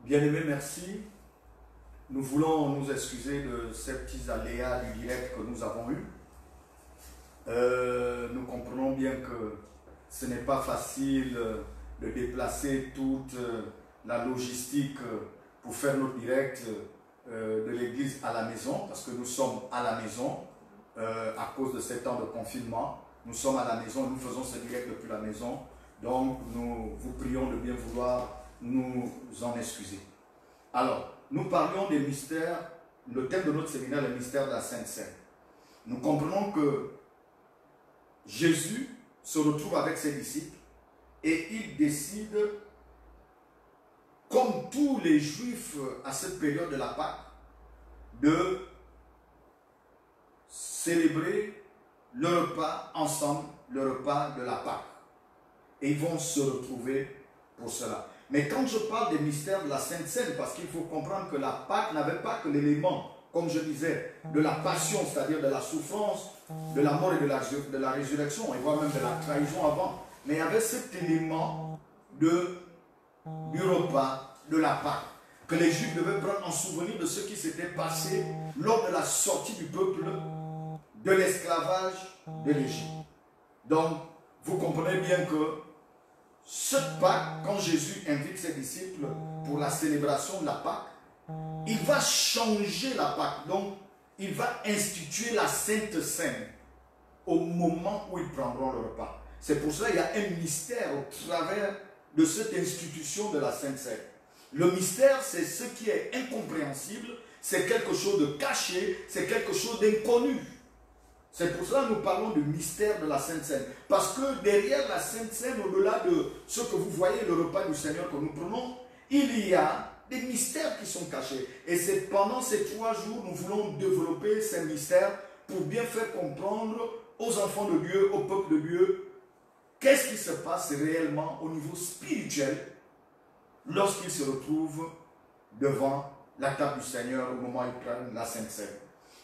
Bien-aimés, merci. Nous voulons nous excuser de ces petits aléas du direct que nous avons eus. Nous comprenons bien que ce n'est pas facile de déplacer toute la logistique pour faire notre direct de l'église à la maison, parce que nous sommes à la maison à cause de ces temps de confinement. Nous sommes à la maison, nous faisons ce direct depuis la maison. Donc, nous vous prions de bien vouloir nous en excuser. Alors, nous parlions des mystères, le thème de notre séminaire, le mystère de la Sainte Seine. Nous comprenons que Jésus se retrouve avec ses disciples et il décide, comme tous les Juifs à cette période de la Pâque, de célébrer le repas ensemble, le repas de la Pâque. Et ils vont se retrouver pour cela. Mais quand je parle des mystères de la Sainte Seine, parce qu'il faut comprendre que la Pâque n'avait pas que l'élément, comme je disais, de la passion, c'est-à-dire de la souffrance, de la mort et de la résurrection, et voire même de la trahison avant. Mais il y avait cet élément du repas de la Pâque, que les Juifs devaient prendre en souvenir de ce qui s'était passé lors de la sortie du peuple de l'esclavage de l'Égypte. Donc, vous comprenez bien que cette Pâque, quand Jésus invite ses disciples pour la célébration de la Pâque, il va changer la Pâque. Donc, il va instituer la Sainte Seine au moment où ils prendront le repas. C'est pour cela qu'il y a un mystère au travers de cette institution de la Sainte Seine. Le mystère, c'est ce qui est incompréhensible, c'est quelque chose de caché, c'est quelque chose d'inconnu. C'est pour cela que nous parlons du mystère de la Sainte Seine. Parce que derrière la Sainte Seine, au-delà de ce que vous voyez, le repas du Seigneur que nous prenons, il y a des mystères qui sont cachés. Et c'est pendant ces 3 jours, nous voulons développer ces mystères pour bien faire comprendre aux enfants de Dieu, au peuple de Dieu, qu'est-ce qui se passe réellement au niveau spirituel lorsqu'ils se retrouvent devant la table du Seigneur au moment où ils prennent la Sainte Seine.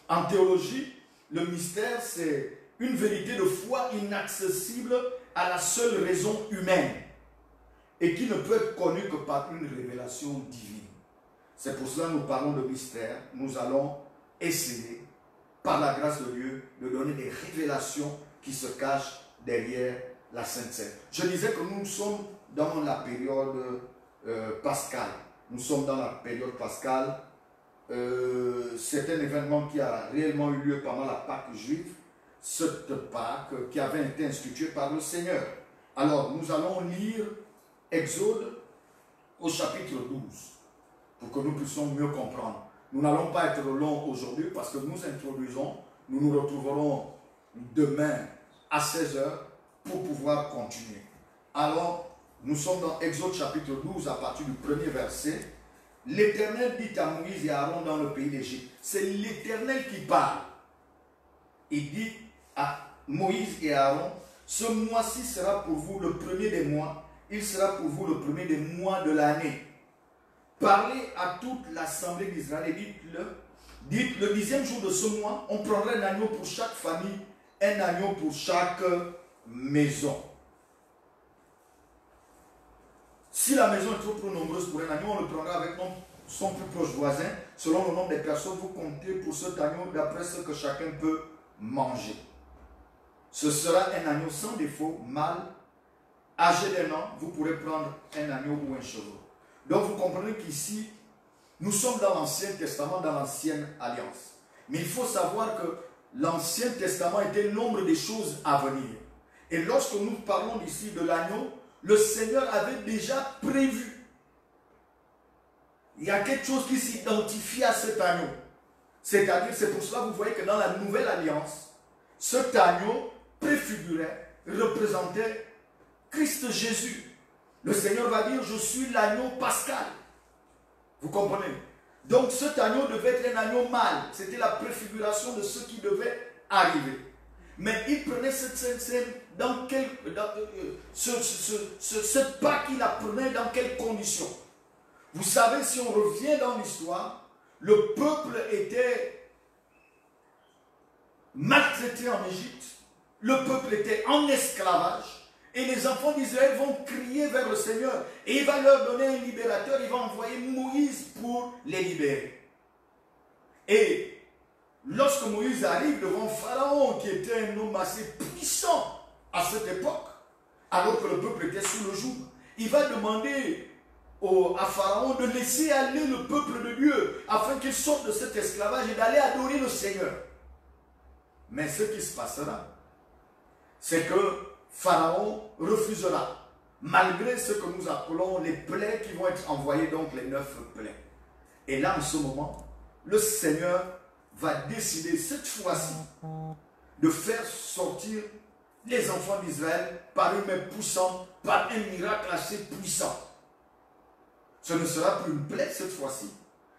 En théologie, le mystère, c'est une vérité de foi inaccessible à la seule raison humaine et qui ne peut être connue que par une révélation divine. C'est pour cela que nous parlons de mystère. Nous allons essayer, par la grâce de Dieu, de donner des révélations qui se cachent derrière la Sainte Seine. Je disais que nous sommes dans la période pascale. Nous sommes dans la période pascale. C'est un événement qui a réellement eu lieu pendant la Pâque juive, cette Pâque qui avait été instituée par le Seigneur. Alors, nous allons lire Exode au chapitre 12, pour que nous puissions mieux comprendre. Nous n'allons pas être longs aujourd'hui parce que nous introduisons, nous nous retrouverons demain à 16 h pour pouvoir continuer. Alors, nous sommes dans Exode chapitre 12 à partir du premier verset. L'Éternel dit à Moïse et à Aaron dans le pays d'Égypte. C'est l'Éternel qui parle. Il dit à Moïse et à Aaron, ce mois-ci sera pour vous le premier des mois. Il sera pour vous le premier des mois de l'année. Parlez à toute l'assemblée d'Israël et dites le 10e jour de ce mois, on prendra un agneau pour chaque famille, un agneau pour chaque maison. Si la maison est trop nombreuse pour un agneau, on le prendra avec son plus proche voisin. Selon le nombre des personnes, vous comptez pour cet agneau d'après ce que chacun peut manger. Ce sera un agneau sans défaut, mâle, âgé d'1 an. Vous pourrez prendre un agneau ou un chevreau. Donc vous comprenez qu'ici, nous sommes dans l'Ancien Testament, dans l'Ancienne Alliance. Mais il faut savoir que l'Ancien Testament était l'ombre des choses à venir. Et lorsque nous parlons ici de l'agneau, le Seigneur avait déjà prévu. Il y a quelque chose qui s'identifie à cet agneau. C'est-à-dire, c'est pour cela que vous voyez que dans la Nouvelle Alliance, cet agneau préfigurait, représentait Christ Jésus. Le Seigneur va dire, je suis l'agneau pascal. Vous comprenez? Donc cet agneau devait être un agneau mâle. C'était la préfiguration de ce qui devait arriver. Mais il prenait cette scène dans cette Pâque, il la prenait dans quelles conditions? Vous savez, si on revient dans l'histoire, le peuple était maltraité en Égypte, le peuple était en esclavage, Et les enfants d'Israël vont crier vers le Seigneur. Et il va leur donner un libérateur. Il va envoyer Moïse pour les libérer. Et lorsque Moïse arrive devant Pharaon, qui était un homme assez puissant à cette époque, alors que le peuple était sous le joug, il va demander à Pharaon de laisser aller le peuple de Dieu afin qu'il sorte de cet esclavage et d'aller adorer le Seigneur. Mais ce qui se passera, c'est que Pharaon refusera, malgré ce que nous appelons les plaies qui vont être envoyées, donc les 9 plaies. Et là, en ce moment, le Seigneur va décider cette fois-ci de faire sortir les enfants d'Israël par une main puissante, par un miracle assez puissant. Ce ne sera plus une plaie cette fois-ci,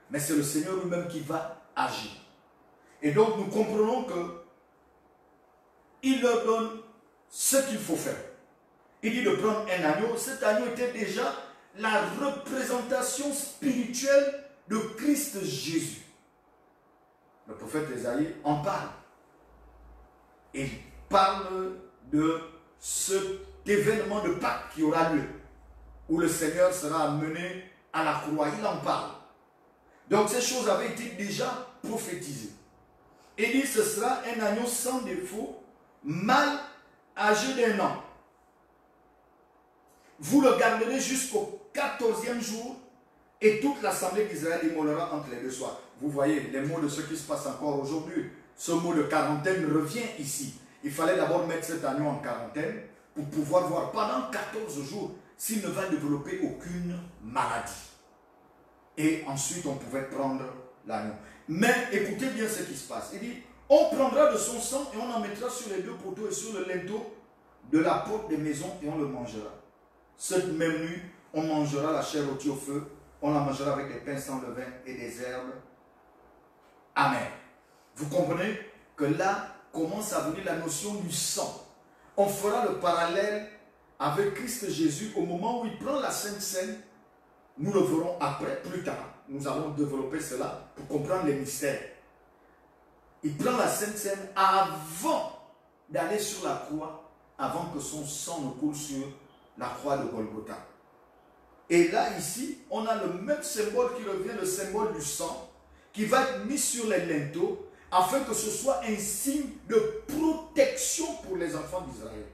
mais c'est le Seigneur lui-même qui va agir. Et donc nous comprenons que il leur donne ce qu'il faut faire. Il dit de prendre un agneau. Cet agneau était déjà la représentation spirituelle de Christ Jésus. Le prophète Ésaïe en parle. Il parle de cet événement de Pâques qui aura lieu, où le Seigneur sera amené à la croix. Il en parle. Donc ces choses avaient été déjà prophétisées. Il dit ce sera un agneau sans défaut, mâle, âgé d'1 an. Vous le garderez jusqu'au 14e jour et toute l'assemblée d'Israël immolera entre les 2 soirs. Vous voyez les mots de ce qui se passe encore aujourd'hui. Ce mot de quarantaine revient ici. Il fallait d'abord mettre cet agneau en quarantaine pour pouvoir voir pendant 14 jours s'il ne va développer aucune maladie. Et ensuite on pouvait prendre l'agneau. Mais écoutez bien ce qui se passe. Il dit, on prendra de son sang et on en mettra sur les 2 poteaux et sur le linteau de la porte des maisons et on le mangera. Cette même nuit, on mangera la chair rôtie au feu, on la mangera avec des pains sans levain et des herbes amères. Vous comprenez que là commence à venir la notion du sang. On fera le parallèle avec Christ Jésus au moment où il prend la Sainte Seine. Nous le verrons après, plus tard. Nous allons développer cela pour comprendre les mystères. Il prend la Sainte Seine avant d'aller sur la croix, avant que son sang ne coule sur la croix de Golgotha. Et là, ici, on a le même symbole qui revient, le symbole du sang, qui va être mis sur les linteaux, afin que ce soit un signe de protection pour les enfants d'Israël.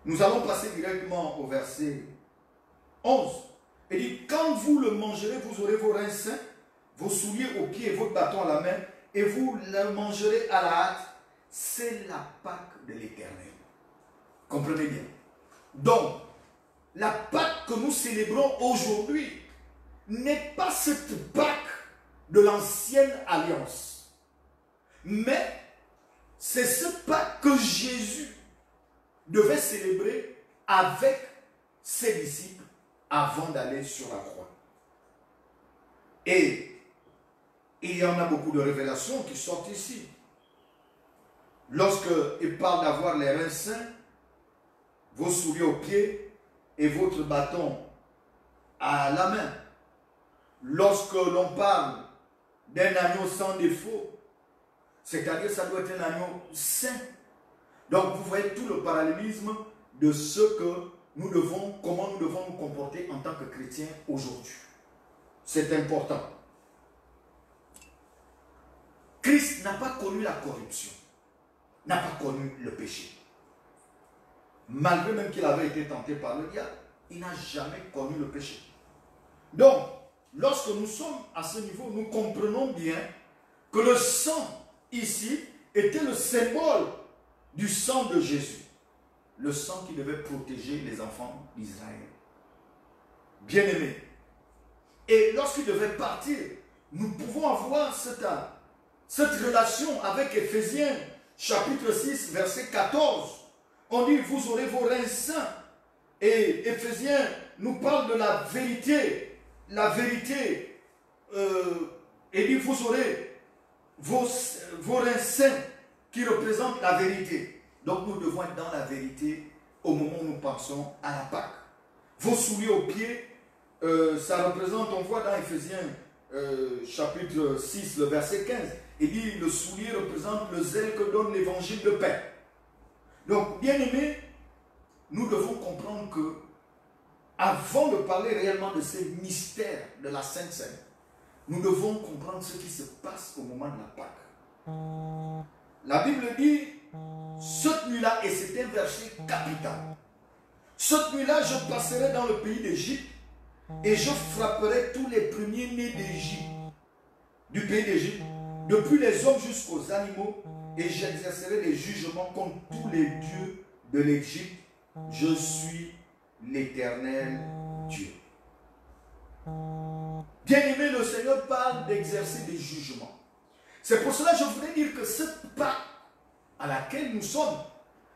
Nous allons passer directement au verset 11. Il dit, quand vous le mangerez, vous aurez vos reins sains, vos souliers aux pieds et votre bâton à la main, et vous le mangerez à la hâte. C'est la Pâque de l'Éternel. Comprenez bien. Donc, la Pâque que nous célébrons aujourd'hui n'est pas cette Pâque de l'ancienne alliance. Mais c'est cette Pâque que Jésus devait célébrer avec ses disciples avant d'aller sur la croix. Et il y en a beaucoup de révélations qui sortent ici. Lorsqu'il parle d'avoir les reins sains, vos souliers aux pieds et votre bâton à la main. Lorsque l'on parle d'un agneau sans défaut, c'est-à-dire ça doit être un agneau saint. Donc vous voyez tout le parallélisme de ce que nous devons, comment nous devons nous comporter en tant que chrétiens aujourd'hui. C'est important. Christ n'a pas connu la corruption, n'a pas connu le péché. Malgré même qu'il avait été tenté par le diable, il n'a jamais connu le péché. Donc, lorsque nous sommes à ce niveau, nous comprenons bien que le sang ici était le symbole du sang de Jésus. Le sang qui devait protéger les enfants d'Israël. Bien-aimés. Et lorsqu'il devait partir, nous pouvons avoir cette relation avec Éphésiens, chapitre 6, verset 14. On dit, vous aurez vos reins saints. Et Éphésiens nous parle de la vérité. La vérité. Et dit, vous aurez vos reins saints qui représentent la vérité. Donc nous devons être dans la vérité au moment où nous pensons à la Pâque. Vos souliers aux pieds, ça représente, on voit dans Éphésiens chapitre 6, le verset 15, il dit, le soulier représente le zèle que donne l'évangile de paix. Donc, bien aimé, nous devons comprendre que avant de parler réellement de ces mystères de la Sainte Seine, nous devons comprendre ce qui se passe au moment de la Pâque. La Bible dit, cette nuit-là, et c'est un verset capital, cette nuit-là, je passerai dans le pays d'Égypte et je frapperai tous les premiers-nés d'Égypte, du pays d'Égypte, depuis les hommes jusqu'aux animaux, et j'exercerai des jugements contre tous les dieux de l'Égypte. Je suis l'Éternel Dieu. Bien-aimé, le Seigneur parle d'exercer des jugements. C'est pour cela que je voudrais dire que cette Pâque à laquelle nous sommes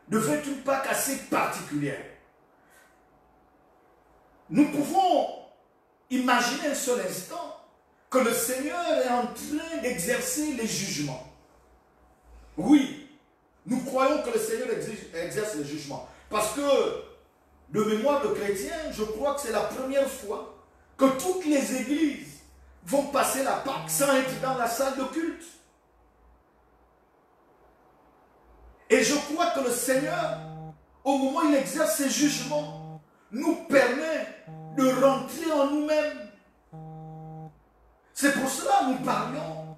devait être une Pâque assez particulière. Nous pouvons imaginer un seul instant que le Seigneur est en train d'exercer les jugements. Oui, nous croyons que le Seigneur exerce les jugements. Parce que, de mémoire de chrétien, je crois que c'est la première fois que toutes les églises vont passer la Pâque sans être dans la salle de culte. Et je crois que le Seigneur, au moment où il exerce ses jugements, nous permet de rentrer en nous-mêmes. C'est pour cela que nous parlions,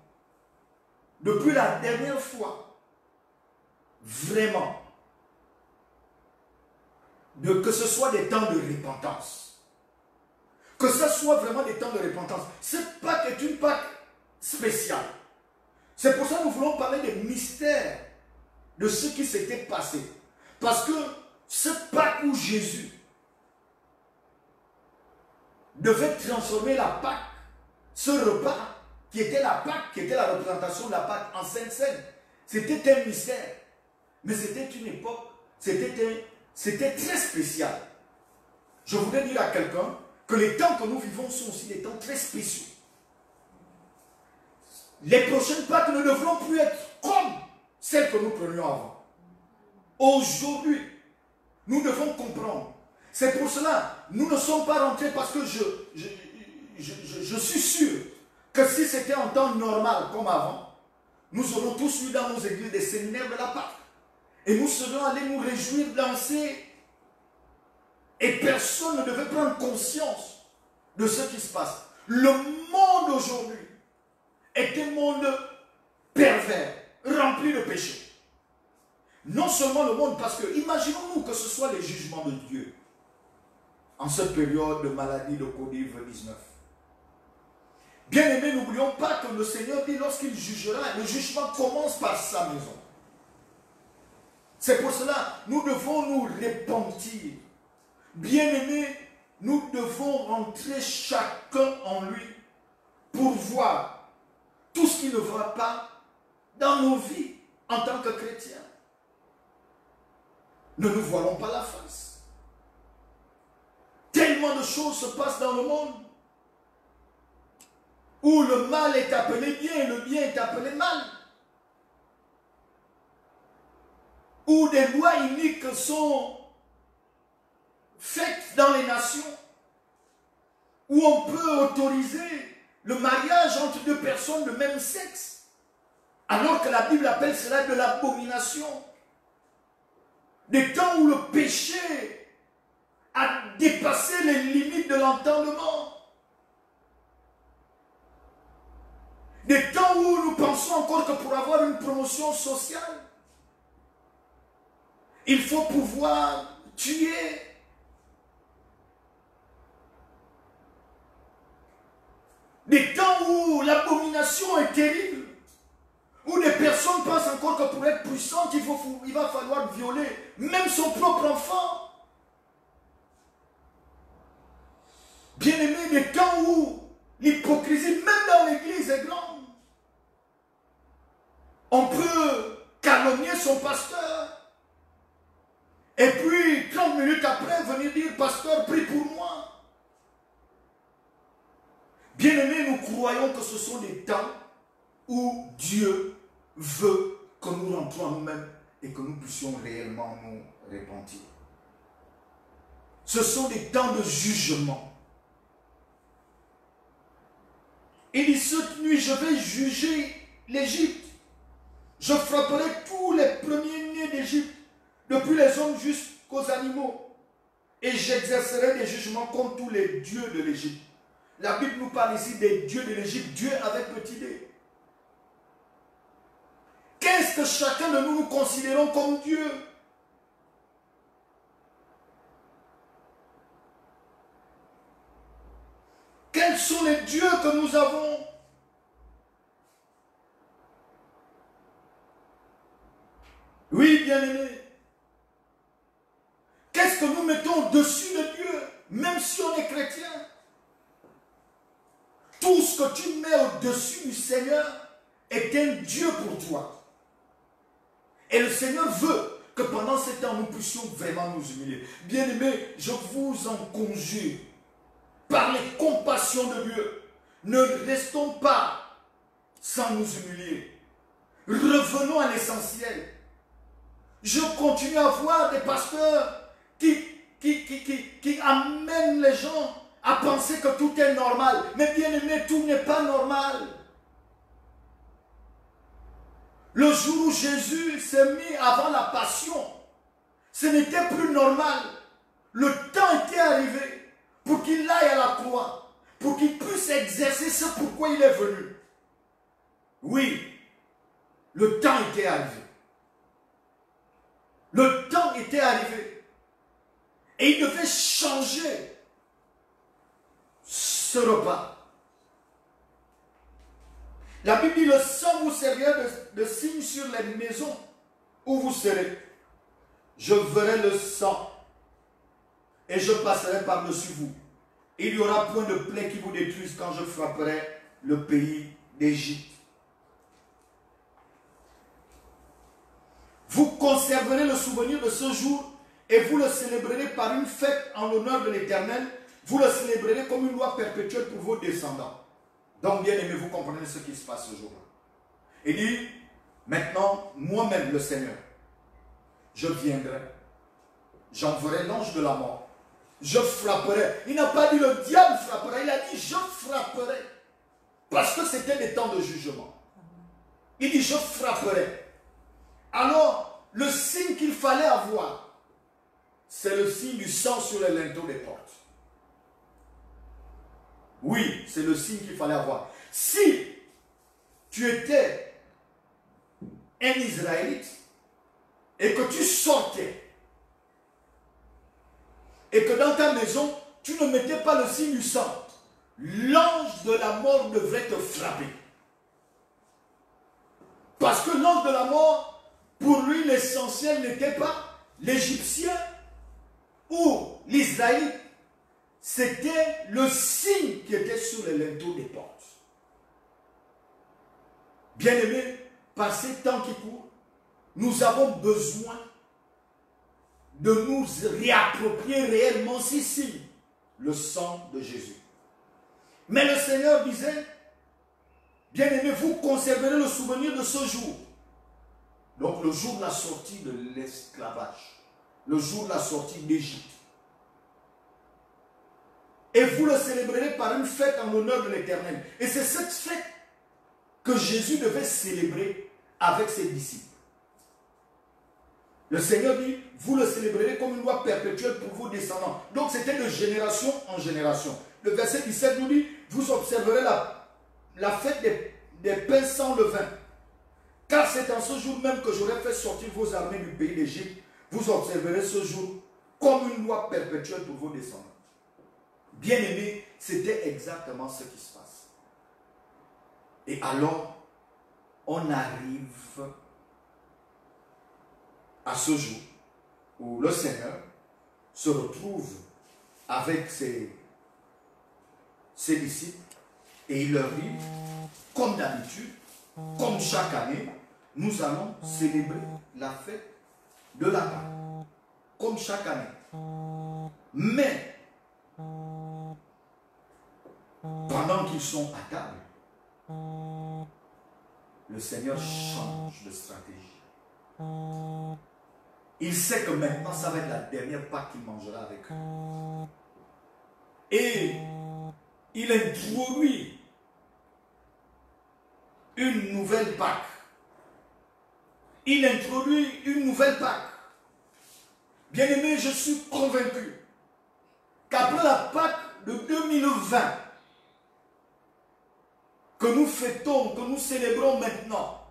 depuis la dernière fois, vraiment, que ce soit des temps de repentance. Que ce soit vraiment des temps de repentance. Cette Pâque est une Pâque spéciale. C'est pour ça que nous voulons parler des mystères de ce qui s'était passé. Parce que cette Pâque où Jésus devait transformer la Pâque, ce repas qui était la Pâque, qui était la représentation de la Pâque en Sainte Seine, c'était un mystère. Mais c'était une époque, c'était très spécial. Je voudrais dire à quelqu'un que les temps que nous vivons sont aussi des temps très spéciaux. Les prochaines Pâques ne devront plus être comme celles que nous prenions avant. Aujourd'hui, nous devons comprendre. C'est pour cela, nous ne sommes pas rentrés parce que je suis sûr que si c'était en temps normal comme avant, nous aurions tous eu dans nos églises des séminaires de la Pâque. Et nous serions allés nous réjouir, danser. Et personne ne devait prendre conscience de ce qui se passe. Le monde aujourd'hui est un monde pervers, rempli de péchés. Non seulement le monde, parce que imaginons-nous que ce soit les jugements de Dieu en cette période de maladie de Covid-19. Bien aimé, n'oublions pas que le Seigneur dit lorsqu'il jugera, le jugement commence par sa maison. C'est pour cela nous devons nous repentir. Bien-aimés, nous devons rentrer chacun en lui pour voir tout ce qui ne va pas dans nos vies en tant que chrétiens. Ne nous voilons pas la face. Tellement de choses se passent dans le monde où le mal est appelé bien et le bien est appelé mal. Où des lois iniques sont faites dans les nations, où on peut autoriser le mariage entre deux personnes de même sexe, alors que la Bible appelle cela de l'abomination. Des temps où le péché a dépassé les limites de l'entendement. Des temps où nous pensons encore que pour avoir une promotion sociale, il faut pouvoir tuer. Des temps où l'abomination est terrible, où les personnes pensent encore que pour être puissantes, il va falloir violer même son propre enfant. Bien aimé, des temps où l'hypocrisie, même dans l'église, est grande. On peut calomnier son pasteur. Et puis, 30 minutes après, venir dire, pasteur, prie pour moi. Bien-aimés, nous croyons que ce sont des temps où Dieu veut que nous rentrons en nous-mêmes et que nous puissions réellement nous repentir. Ce sont des temps de jugement. Il dit, cette nuit, je vais juger l'Égypte. Je frapperai tous les premiers-nés d'Égypte, depuis les hommes jusqu'aux animaux. Et j'exercerai des jugements contre tous les dieux de l'Égypte. La Bible nous parle ici des dieux de l'Égypte, Dieu avec petit d. Qu'est-ce que chacun de nous considérons comme Dieu? Quels sont les dieux que nous avons? Oui, bien-aimés. Qu'est-ce que nous mettons au-dessus de Dieu, même si on est chrétien? Tout ce que tu mets au-dessus du Seigneur est un Dieu pour toi. Et le Seigneur veut que pendant ces temps, nous puissions vraiment nous humilier. Bien-aimés, je vous en conjure, par les compassions de Dieu, ne restons pas sans nous humilier. Revenons à l'essentiel. Je continue à voir des pasteurs qui amènent les gens à penser que tout est normal. Mais bien aimé, tout n'est pas normal. Le jour où Jésus s'est mis avant la passion, ce n'était plus normal. Le temps était arrivé pour qu'il aille à la croix, pour qu'il puisse exercer ce pourquoi il est venu. Oui, le temps était arrivé. Le temps était arrivé. Et il devait changer ce repas. La Bible dit, le sang vous servira de signe sur les maisons où vous serez. Je verrai le sang et je passerai par-dessus vous. Il n'y aura point de plaie qui vous détruise quand je frapperai le pays d'Égypte. Vous conserverez le souvenir de ce jour et vous le célébrerez par une fête en l'honneur de l'Éternel. Vous le célébrerez comme une loi perpétuelle pour vos descendants. Donc, bien aimé, vous comprenez ce qui se passe ce jour-là. Il dit, maintenant, moi-même, le Seigneur, je viendrai, j'enverrai l'ange de la mort, je frapperai. Il n'a pas dit le diable frappera, il a dit je frapperai. Parce que c'était des temps de jugement. Il dit je frapperai. Alors, le signe qu'il fallait avoir, c'est le signe du sang sur les linteaux des portes. Oui, c'est le signe qu'il fallait avoir. Si tu étais un Israélite et que tu sortais et que dans ta maison, tu ne mettais pas le signe du sang, l'ange de la mort devrait te frapper. Parce que l'ange de la mort, pour lui, l'essentiel n'était pas l'Égyptien ou l'Israélite. C'était le signe qui était sur les linteaux des portes. Bien-aimés, par ces temps qui courent, nous avons besoin de nous réapproprier réellement ces signes, le sang de Jésus. Mais le Seigneur disait, bien-aimés, vous conserverez le souvenir de ce jour. Donc le jour de la sortie de l'esclavage, le jour de la sortie d'Égypte. Et vous le célébrerez par une fête en l'honneur de l'Éternel. Et c'est cette fête que Jésus devait célébrer avec ses disciples. Le Seigneur dit, vous le célébrerez comme une loi perpétuelle pour vos descendants. Donc c'était de génération en génération. Le verset 17 nous dit, vous observerez la fête des pains sans levain. Car c'est en ce jour même que j'aurai fait sortir vos armées du pays d'Égypte. Vous observerez ce jour comme une loi perpétuelle pour vos descendants. Bien-aimés, c'était exactement ce qui se passe. Et alors, on arrive à ce jour où le Seigneur se retrouve avec ses disciples et il leur dit, comme d'habitude, comme chaque année, nous allons célébrer la fête de la Pâque. Comme chaque année. Mais, pendant qu'ils sont à table, le Seigneur change de stratégie. Il sait que maintenant, ça va être la dernière Pâque qu'il mangera avec eux. Et il introduit une nouvelle Pâque. Il introduit une nouvelle Pâque. Bien-aimé, je suis convaincu qu'après la Pâque de 2020, que nous fêtons, que nous célébrons maintenant,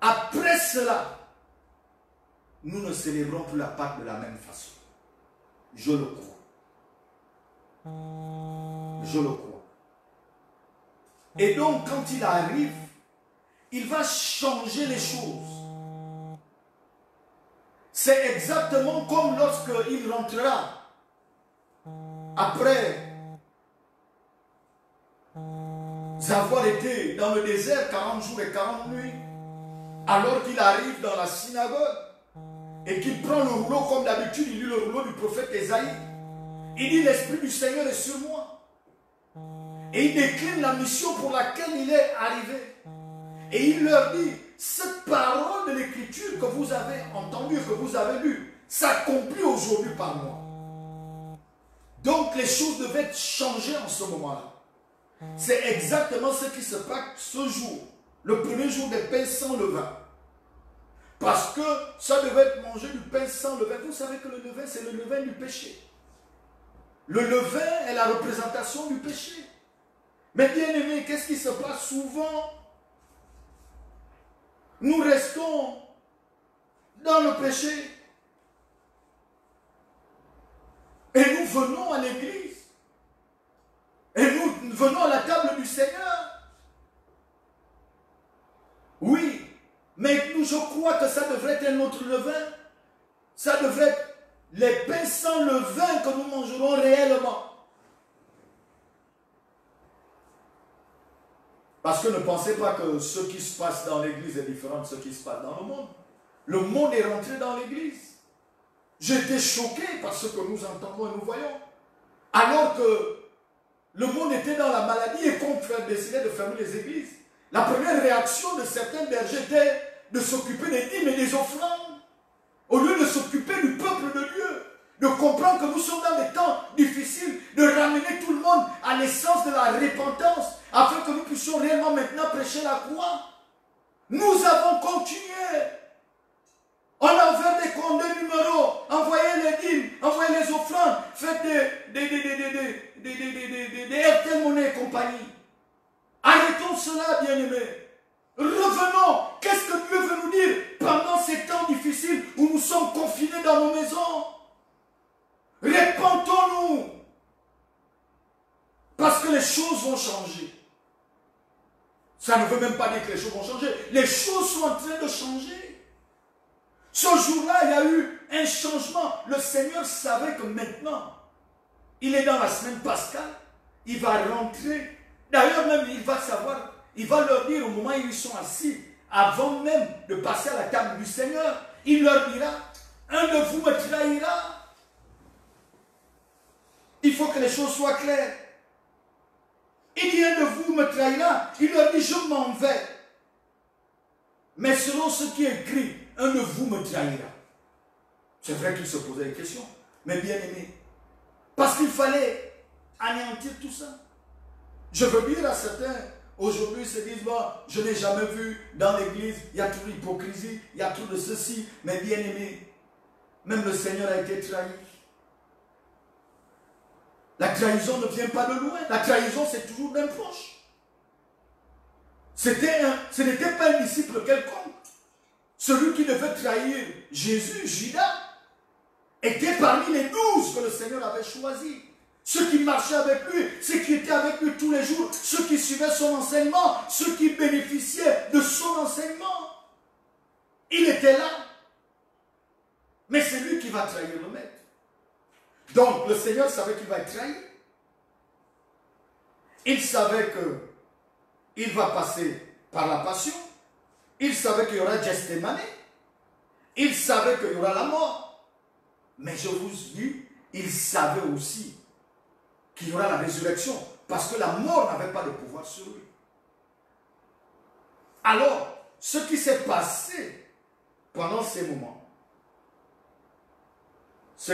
après cela, nous ne célébrons plus la Pâque de la même façon. Je le crois. Je le crois. Et donc, quand il arrive, il va changer les choses. C'est exactement comme lorsqu'il rentrera après avoir été dans le désert 40 jours et 40 nuits, alors qu'il arrive dans la synagogue et qu'il prend le rouleau comme d'habitude, il lit le rouleau du prophète Ésaïe. Il dit: l'Esprit du Seigneur est sur moi. Et il décline la mission pour laquelle il est arrivé. Et il leur dit: cette parole de l'Écriture que vous avez entendue, que vous avez lue, s'accomplit aujourd'hui par moi. Donc les choses devaient changer en ce moment-là. C'est exactement ce qui se passe ce jour, le premier jour des pains sans levain. Parce que ça devait être manger du pain sans levain. Vous savez que le levain, c'est le levain du péché. Le levain est la représentation du péché. Mais bien aimé, qu'est-ce qui se passe souvent? Nous restons dans le péché. Et nous venons à l'église. Et nous venons à la table du Seigneur. Oui, mais je crois que ça devrait être un autre levain. Ça devrait être les pains sans levain que nous mangerons réellement. Parce que ne pensez pas que ce qui se passe dans l'église est différent de ce qui se passe dans le monde. Le monde est rentré dans l'église. J'étais choqué par ce que nous entendons et nous voyons. Alors que le monde était dans la maladie et qu'on décidait de fermer les églises. La première réaction de certains bergers était de s'occuper des dîmes et des offrandes. Au lieu de s'occuper du peuple de Dieu. De comprendre que nous sommes dans des temps difficiles. De ramener tout le monde à l'essence de la repentance. Afin que nous puissions réellement maintenant prêcher la croix. Nous avons continué. On a ouvert des comptes de numéros, envoyé les dîmes, envoyé les offrandes, fait des RTL Monnaie et compagnie. Arrêtons cela, bien-aimés. Revenons. Qu'est-ce que Dieu veut nous dire pendant ces temps difficiles où nous sommes confinés dans nos maisons? Répentons-nous. Parce que les choses vont changer. Ça ne veut même pas dire que les choses vont changer. Les choses sont en train de changer. Ce jour-là, il y a eu un changement. Le Seigneur savait que maintenant, il est dans la semaine pascale. Il va rentrer. D'ailleurs, même, il va savoir, il va leur dire au moment où ils sont assis, avant même de passer à la table du Seigneur, il leur dira: un de vous me trahira. Il faut que les choses soient claires. Il dit: un de vous me trahira. Il leur dit: je m'en vais. Mais selon ce qui est écrit, un de vous me trahira. C'est vrai qu'il se posait des questions, mais bien aimé, parce qu'il fallait anéantir tout ça. Je veux dire à certains, aujourd'hui, se disent: bon, je n'ai jamais vu dans l'église, il y a trop d'hypocrisie, il y a trop de ceci, mais bien aimé, même le Seigneur a été trahi. La trahison ne vient pas de loin, la trahison c'est toujours d'un proche. Ce n'était pas un disciple quelconque. Celui qui devait trahir Jésus, Judas, était parmi les 12 que le Seigneur avait choisis. Ceux qui marchaient avec lui, ceux qui étaient avec lui tous les jours, ceux qui suivaient son enseignement, ceux qui bénéficiaient de son enseignement. Il était là. Mais c'est lui qui va trahir le maître. Donc le Seigneur savait qu'il va être trahi. Il savait qu'il va passer par la passion. Il savait qu'il y aura Gethsémane. Il savait qu'il y aura la mort. Mais je vous dis, il savait aussi qu'il y aura la résurrection. Parce que la mort n'avait pas de pouvoir sur lui. Alors, ce qui s'est passé pendant ces moments, c'est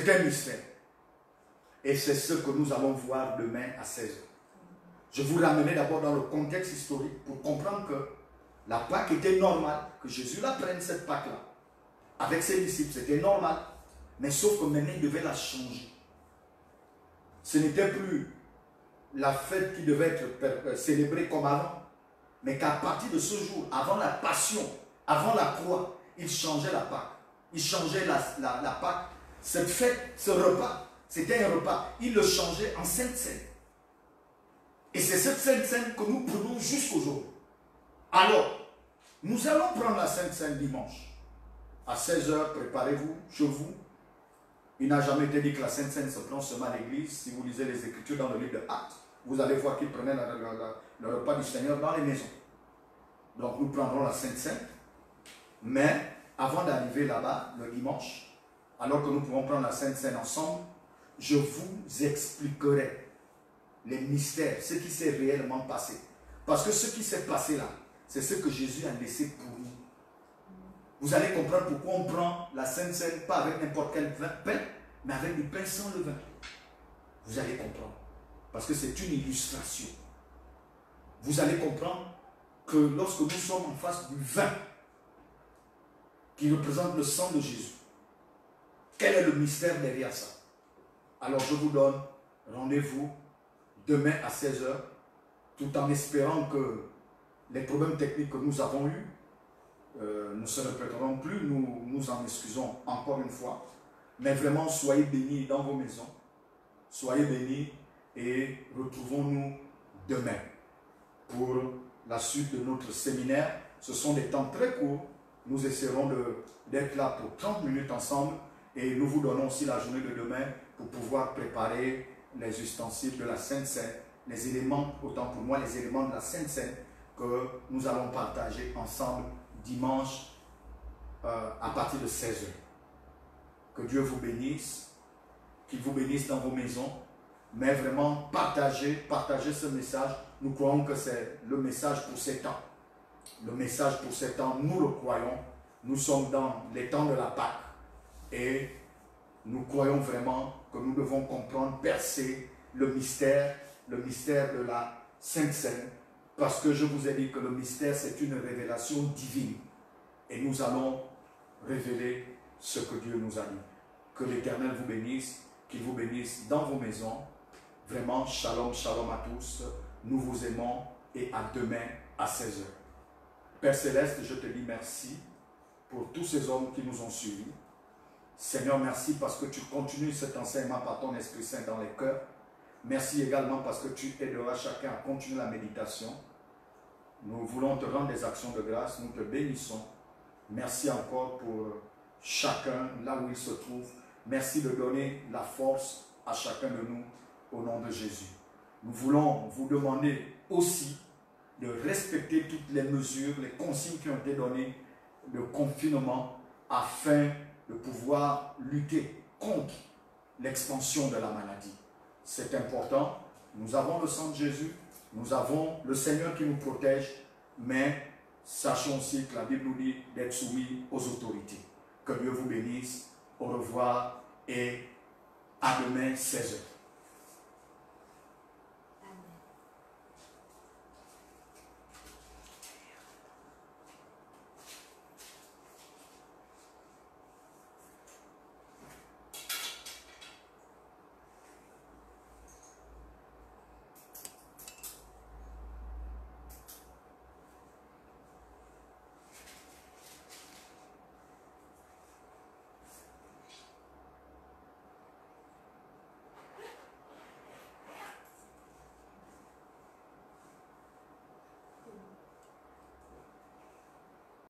un mystère. Et c'est ce que nous allons voir demain à 16h. Je vous ramenais d'abord dans le contexte historique pour comprendre que la Pâque était normale, que Jésus la prenne cette Pâque-là. Avec ses disciples, c'était normal. Mais sauf que maintenant, il devait la changer. Ce n'était plus la fête qui devait être célébrée comme avant. Mais qu'à partir de ce jour, avant la passion, avant la croix, il changeait la Pâque. Il changeait la Pâque. Cette fête, ce repas, c'était un repas. Il le changeait en Sainte Seine. Et c'est cette Sainte Seine que nous prenons jusqu'aujourd'hui. Alors, nous allons prendre la Sainte Seine dimanche. À 16 h, préparez-vous chez vous. Il n'a jamais été dit que la Sainte Seine se prend seulement à l'église. Si vous lisez les Écritures dans le livre de Actes, vous allez voir qu'ils prenaient le repas du Seigneur dans les maisons. Donc nous prendrons la Sainte Seine. Mais avant d'arriver là-bas, le dimanche, alors que nous pouvons prendre la Sainte Seine ensemble, je vous expliquerai les mystères, ce qui s'est réellement passé. Parce que ce qui s'est passé là, c'est ce que Jésus a laissé pour nous. Vous allez comprendre pourquoi on prend la Sainte Seine, pas avec n'importe quel pain, mais avec du pain sans levain. Vous allez comprendre. Parce que c'est une illustration. Vous allez comprendre que lorsque nous sommes en face du vin, qui représente le sang de Jésus, quel est le mystère derrière ça? Alors je vous donne rendez-vous demain à 16 h, tout en espérant que les problèmes techniques que nous avons eus ne se répéteront plus. Nous nous en excusons encore une fois. Mais vraiment, soyez bénis dans vos maisons. Soyez bénis et retrouvons-nous demain pour la suite de notre séminaire. Ce sont des temps très courts. Nous essaierons d'être là pour 30 minutes ensemble et nous vous donnons aussi la journée de demain pour pouvoir préparer les ustensiles de la Sainte Seine, les éléments, autant pour moi, les éléments de la Sainte Seine que nous allons partager ensemble dimanche à partir de 16 h. Que Dieu vous bénisse, qu'il vous bénisse dans vos maisons, mais vraiment partagez ce message. Nous croyons que c'est le message pour ces temps. Le message pour ces temps, nous le croyons. Nous sommes dans les temps de la Pâque et nous croyons vraiment que nous devons comprendre, percer le mystère de la Sainte Seine, parce que je vous ai dit que le mystère c'est une révélation divine et nous allons révéler ce que Dieu nous a dit. Que l'Éternel vous bénisse, qu'il vous bénisse dans vos maisons. Vraiment, shalom, shalom à tous. Nous vous aimons et à demain à 16 h. Père Céleste, je te dis merci pour tous ces hommes qui nous ont suivis. Seigneur, merci parce que tu continues cet enseignement par ton Esprit Saint dans les cœurs. Merci également parce que tu aideras chacun à continuer la méditation. Nous voulons te rendre des actions de grâce, nous te bénissons. Merci encore pour chacun là où il se trouve. Merci de donner la force à chacun de nous au nom de Jésus. Nous voulons vous demander aussi de respecter toutes les mesures, les consignes qui ont été données de confinement afin de pouvoir lutter contre l'expansion de la maladie. C'est important. Nous avons le sang de Jésus, nous avons le Seigneur qui nous protège, mais sachons aussi que la Bible nous dit d'être soumis aux autorités. Que Dieu vous bénisse. Au revoir et à demain 16 h.